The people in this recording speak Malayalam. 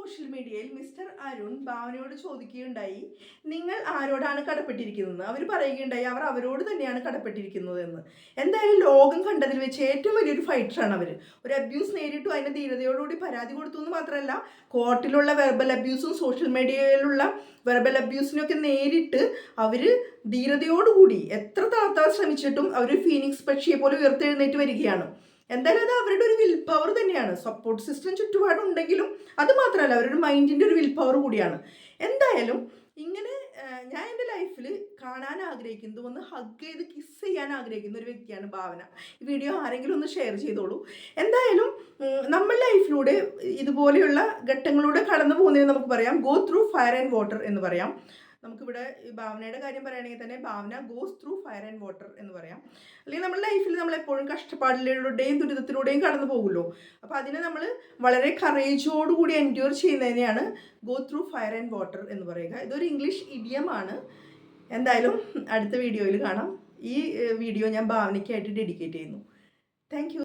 സോഷ്യൽ മീഡിയയിൽ മിസ്റ്റർ അരുൺ ഭാവനയോട് ചോദിക്കുകയുണ്ടായി, നിങ്ങൾ ആരോടാണ് കടപ്പെട്ടിരിക്കുന്നത്? അവർ പറയുകയുണ്ടായി അവർ അവരോട് തന്നെയാണ് കടപ്പെട്ടിരിക്കുന്നത് എന്ന്. എന്തായാലും ലോകം കണ്ടതിൽ വെച്ച് ഏറ്റവും വലിയൊരു ഫൈറ്ററാണ് അവർ. ഒരു അബ്യൂസ് നേരിട്ടു, അതിന് ധീരതയോടുകൂടി പരാതി കൊടുത്തു എന്ന് മാത്രമല്ല, കോർട്ടിലുള്ള വെർബൽ അബ്യൂസും സോഷ്യൽ മീഡിയയിലുള്ള വെർബൽ അബ്യൂസിനൊക്കെ നേരിട്ട് അവർ ധീരതയോടുകൂടി എത്ര താഴ്ത്താൻ ശ്രമിച്ചിട്ടും അവർ ഫീനിക്സ് പക്ഷിയെ പോലെ ഉയർത്തെഴുന്നേറ്റ് വരികയാണ്. എന്തായാലും അത് അവരുടെ ഒരു വിൽ പവർ തന്നെയാണ്. സപ്പോർട്ട് സിസ്റ്റം ചുറ്റുപാടുണ്ടെങ്കിലും അത് മാത്രമല്ല, അവരുടെ മൈൻഡിൻ്റെ ഒരു വിൽ പവർ കൂടിയാണ്. എന്തായാലും ഇങ്ങനെ ഞാൻ എൻ്റെ ലൈഫിൽ കാണാൻ ആഗ്രഹിക്കുന്നത്, ഒന്ന് ഹഗ് ചെയ്ത് കിസ് ചെയ്യാൻ ആഗ്രഹിക്കുന്ന ഒരു വ്യക്തിയാണ് ഭാവന. ഈ വീഡിയോ ആരെങ്കിലും ഒന്ന് ഷെയർ ചെയ്തോളൂ. എന്തായാലും നമ്മൾ ലൈഫിലൂടെ ഇതുപോലെയുള്ള ഘട്ടങ്ങളിലൂടെ കടന്നു പോകുന്നതിന് നമുക്ക് പറയാം go through fire and water എന്ന് പറയാം. നമുക്കിവിടെ ഈ ഭാവനയുടെ കാര്യം പറയുകയാണെങ്കിൽ തന്നെ Bhavana goes through fire and water എന്ന് പറയാം. അല്ലെങ്കിൽ നമ്മുടെ ലൈഫിൽ നമ്മളെപ്പോഴും കഷ്ടപ്പാടിലൂടെയും ദുരിതത്തിലൂടെയും കടന്നു പോകുമല്ലോ. അപ്പോൾ അതിനെ നമ്മൾ വളരെ കറേജോടുകൂടി എൻഡ്യൂർ ചെയ്യുന്നതിനെയാണ് go through fire and water എന്ന് പറയുക. ഇതൊരു ഇംഗ്ലീഷ് ഇഡിയമാണ്. എന്തായാലും അടുത്ത വീഡിയോയിൽ കാണാം. ഈ വീഡിയോ ഞാൻ ഭാവനയ്ക്കായിട്ട് ഡെഡിക്കേറ്റ് ചെയ്യുന്നു. Thank you.